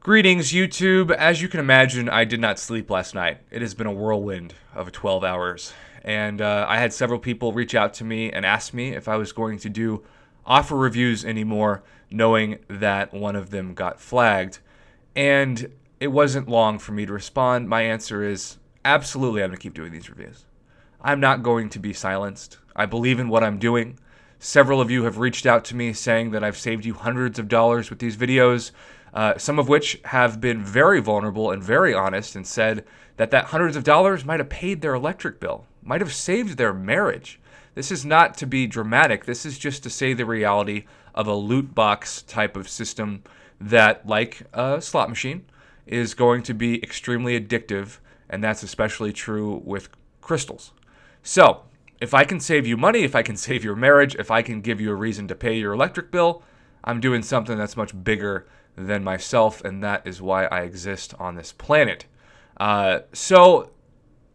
Greetings, YouTube. As you can imagine, I did not sleep last night. It has been a whirlwind of 12 hours. And I had several people reach out to me and ask me if I was going to do offer reviews anymore, knowing that one of them got flagged. And it wasn't long for me to respond. My answer is absolutely I'm going to keep doing these reviews. I'm not going to be silenced. I believe in what I'm doing. Several of you have reached out to me saying that I've saved you hundreds of dollars with these videos. Some of which have been very vulnerable and very honest and said that hundreds of dollars might have paid their electric bill, might have saved their marriage. This is not to be dramatic. This is just to say the reality of a loot box type of system that, like a slot machine, is going to be extremely addictive, and that's especially true with crystals. So, if I can save you money, if I can save your marriage, if I can give you a reason to pay your electric bill, I'm doing something that's much bigger than myself, and that is why I exist on this planet. So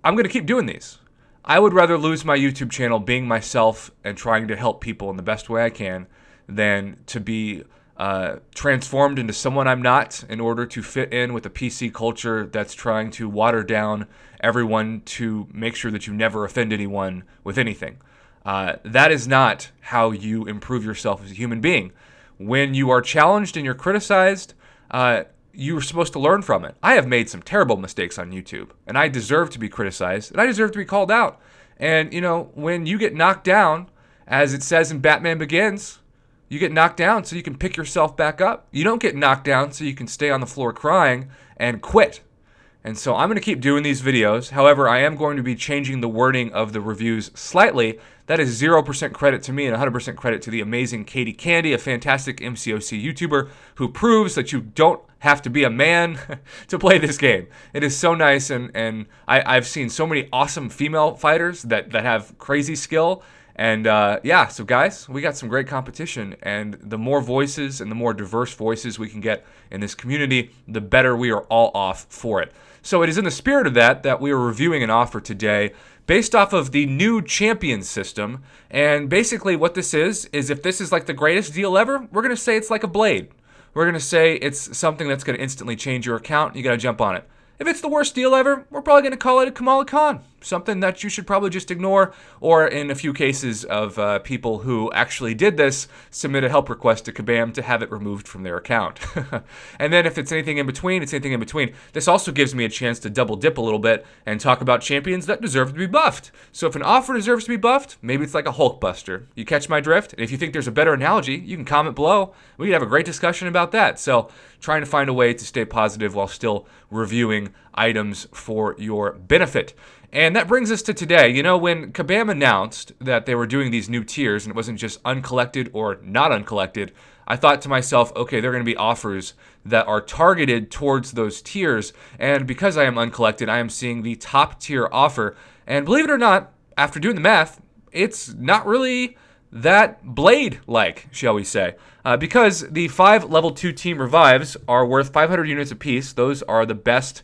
I'm going to keep doing these. I would rather lose my YouTube channel being myself and trying to help people in the best way I can than to be transformed into someone I'm not in order to fit in with a PC culture that's trying to water down everyone to make sure that you never offend anyone with anything. That is not how you improve yourself as a human being. When you are challenged and you're criticized, you're supposed to learn from it. I have made some terrible mistakes on YouTube, and I deserve to be criticized, and I deserve to be called out. And, when you get knocked down, as it says in Batman Begins, you get knocked down so you can pick yourself back up. You don't get knocked down so you can stay on the floor crying and quit. And so I'm going to keep doing these videos. However, I am going to be changing the wording of the reviews slightly. That is 0% credit to me and 100% credit to the amazing Katie Candy, a fantastic MCOC YouTuber who proves that you don't have to be a man to play this game. It is so nice, and I've seen so many awesome female fighters that have crazy skill. And so guys, we got some great competition, and the more voices and the more diverse voices we can get in this community, the better we are all off for it. So it is in the spirit of that we are reviewing an offer today based off of the new champion system. And basically what this is if this is like the greatest deal ever, we're going to say it's like a blade. We're going to say it's something that's going to instantly change your account. You got to jump on it. If it's the worst deal ever, we're probably going to call it a Kamala Khan, something that you should probably just ignore, or in a few cases of people who actually did this, submit a help request to Kabam to have it removed from their account. And then if it's anything in between, it's anything in between. This also gives me a chance to double dip a little bit and talk about champions that deserve to be buffed. So if an offer deserves to be buffed, maybe it's like a Hulk buster. You catch my drift? And if you think there's a better analogy, you can comment below. We could have a great discussion about that. So trying to find a way to stay positive while still reviewing items for your benefit. And that brings us to today. When Kabam announced that they were doing these new tiers, and it wasn't just uncollected or not uncollected, I thought to myself, okay, they're going to be offers that are targeted towards those tiers. And because I am uncollected, I am seeing the top tier offer. And believe it or not, after doing the math, it's not really that blade-like, shall we say. Because the 5 level 2 team revives are worth 500 units apiece. Those are the best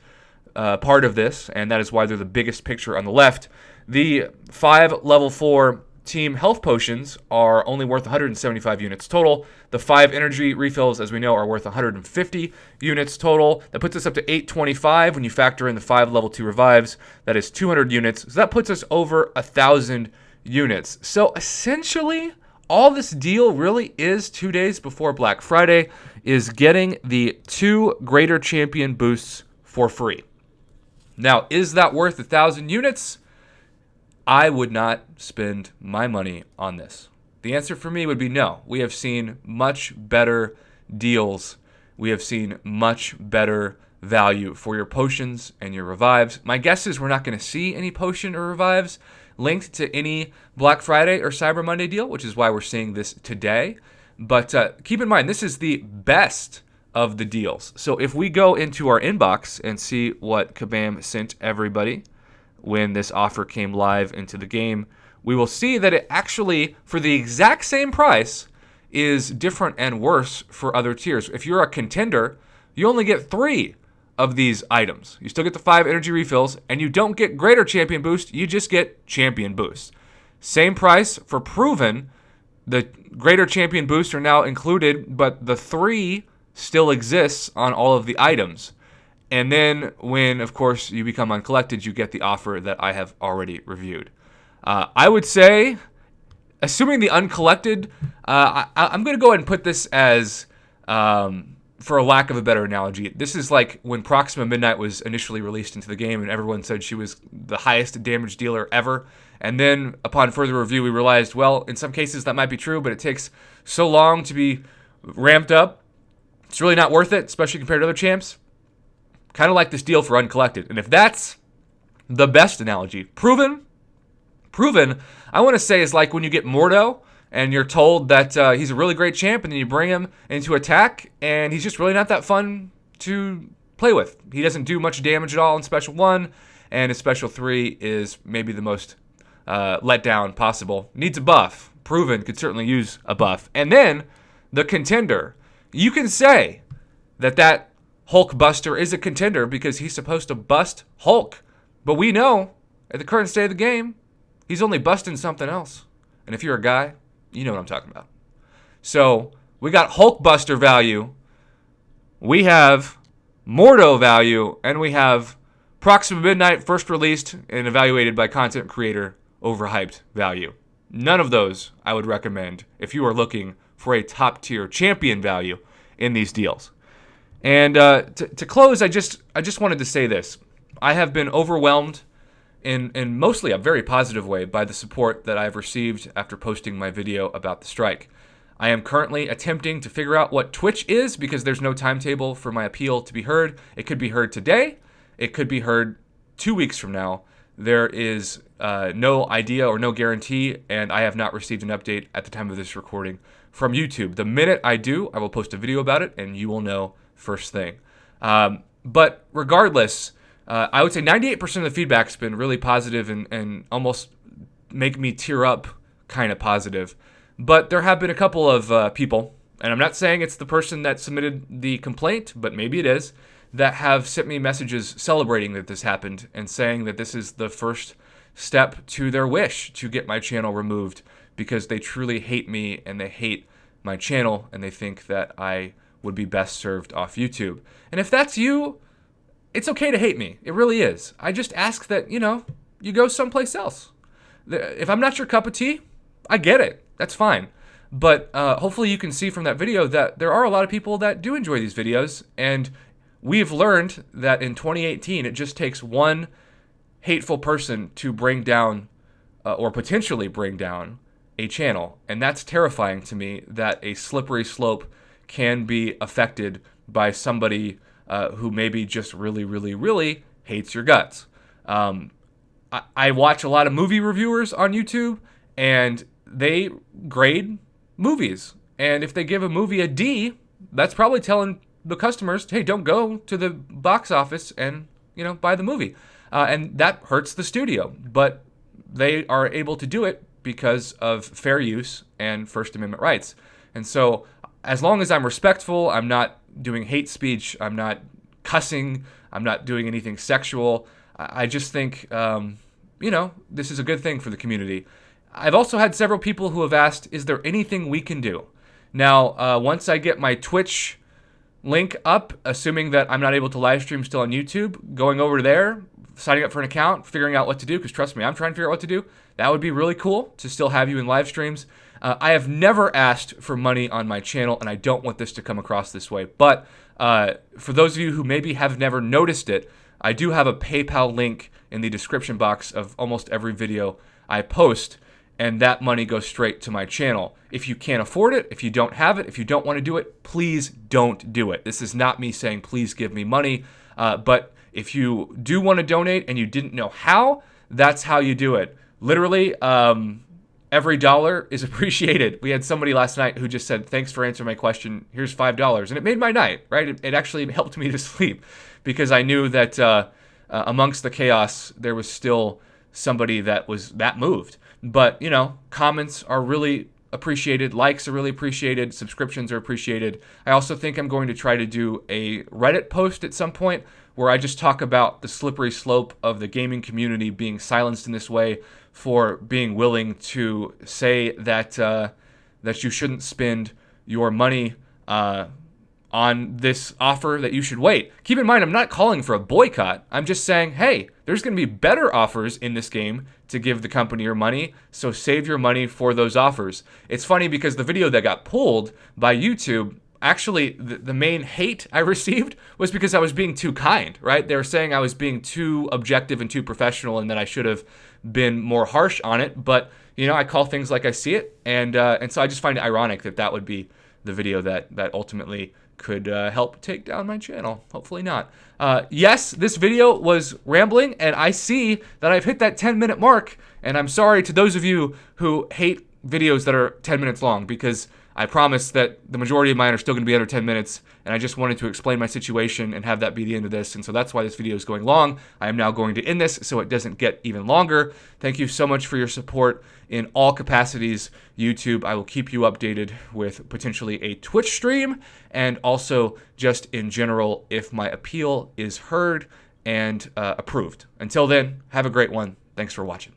part of this, and that is why they're the biggest picture on the left. The 5 level 4 team health potions are only worth 175 units total. The 5 energy refills, as we know, are worth 150 units total. That puts us up to 825 when you factor in the 5 level 2 revives. That is 200 units. So that puts us over 1,000 units. So essentially, all this deal really is 2 days before Black Friday is getting the 2 greater champion boosts for free. Now, is that worth 1,000 units? I would not spend my money on this. The answer for me would be no. We have seen much better deals. We have seen much better value for your potions and your revives. My guess is we're not going to see any potion or revives linked to any Black Friday or Cyber Monday deal, which is why we're seeing this today. But keep in mind, this is the best of the deals. So if we go into our inbox and see what Kabam sent everybody when this offer came live into the game, we will see that it actually, for the exact same price, is different and worse for other tiers. If you're a contender, you only get 3 of these items. You still get the 5 energy refills, and you don't get greater champion boost, you just get champion boost. Same price for proven. The greater champion boosts are now included, but the 3 still exists on all of the items. And then when, of course, you become uncollected, you get the offer that I have already reviewed. I would say, assuming the uncollected, I'm going to go ahead and put this as, for a lack of a better analogy, this is like when Proxima Midnight was initially released into the game and everyone said she was the highest damage dealer ever. And then upon further review, we realized, well, in some cases that might be true, but it takes so long to be ramped up. It's really not worth it, especially compared to other champs. Kind of like this deal for uncollected. And if that's the best analogy, proven, I want to say is like when you get Mordo and you're told that he's a really great champ, and then you bring him into attack, and he's just really not that fun to play with. He doesn't do much damage at all in Special 1, and his Special 3 is maybe the most let down possible. Needs a buff. Proven could certainly use a buff. And then the contender. You can say that Hulk Buster is a contender because he's supposed to bust Hulk. But we know, at the current state of the game, he's only busting something else. And if you're a guy, you know what I'm talking about. So we got Hulk Buster value, we have Mordo value, and we have Proxima Midnight first released and evaluated by content creator overhyped value. None of those I would recommend if you are looking for a top tier champion value in these deals. And to close, I just wanted to say this. I have been overwhelmed in mostly a very positive way by the support that I've received after posting my video about the strike. I am currently attempting to figure out what Twitch is because there's no timetable for my appeal to be heard. It could be heard today. It could be heard 2 weeks from now. There is no idea or no guarantee, and I have not received an update at the time of this recording from YouTube. The minute I do, I will post a video about it, and you will know first thing. But regardless, I would say 98% of the feedback's been really positive and almost make me tear up kind of positive. But there have been a couple of people, and I'm not saying it's the person that submitted the complaint, but maybe it is, that have sent me messages celebrating that this happened and saying that this is the first step to their wish to get my channel removed because they truly hate me and they hate my channel and they think that I would be best served off YouTube. And if that's you, it's okay to hate me. It really is. I just ask that, you go someplace else. If I'm not your cup of tea, I get it. That's fine. But hopefully you can see from that video that there are a lot of people that do enjoy these videos, and we've learned that in 2018, it just takes one hateful person to bring down or potentially bring down a channel. And that's terrifying to me, that a slippery slope can be affected by somebody who maybe just really, really, really hates your guts. I watch a lot of movie reviewers on YouTube, and they grade movies. And if they give a movie a D, that's probably telling the customers, hey, don't go to the box office and, buy the movie. And that hurts the studio. But they are able to do it because of fair use and First Amendment rights. And so as long as I'm respectful, I'm not doing hate speech, I'm not cussing, I'm not doing anything sexual, I just think, this is a good thing for the community. I've also had several people who have asked, is there anything we can do? Now, once I get my Twitch link up, assuming that I'm not able to live stream still on YouTube, going over there, signing up for an account, figuring out what to do, because trust me, I'm trying to figure out what to do. That would be really cool to still have you in live streams. I have never asked for money on my channel, and I don't want this to come across this way. But for those of you who maybe have never noticed it, I do have a PayPal link in the description box of almost every video I post, and that money goes straight to my channel. If you can't afford it, if you don't have it, if you don't want to do it, please don't do it. This is not me saying please give me money, but if you do want to donate and you didn't know how, that's how you do it. Literally, every dollar is appreciated. We had somebody last night who just said, thanks for answering my question, here's $5. And it made my night, right? It actually helped me to sleep because I knew that amongst the chaos, there was still somebody that was that moved. But, comments are really appreciated. Likes are really appreciated. Subscriptions are appreciated. I also think I'm going to try to do a Reddit post at some point where I just talk about the slippery slope of the gaming community being silenced in this way for being willing to say that that you shouldn't spend your money on this offer that you should wait. Keep in mind, I'm not calling for a boycott. I'm just saying, hey, there's going to be better offers in this game to give the company your money, so save your money for those offers. It's funny because the video that got pulled by YouTube, actually, the main hate I received was because I was being too kind, right? They were saying I was being too objective and too professional and that I should have been more harsh on it. But, I call things like I see it. And so I just find it ironic that that would be the video that ultimately could help take down my channel. Hopefully not. Yes, this video was rambling, and I see that I've hit that 10-minute mark, and I'm sorry to those of you who hate videos that are 10 minutes long, because I promise that the majority of mine are still going to be under 10 minutes, and I just wanted to explain my situation and have that be the end of this, and so that's why this video is going long. I am now going to end this so it doesn't get even longer. Thank you so much for your support in all capacities, YouTube. I will keep you updated with potentially a Twitch stream, and also just in general if my appeal is heard and approved. Until then, have a great one. Thanks for watching.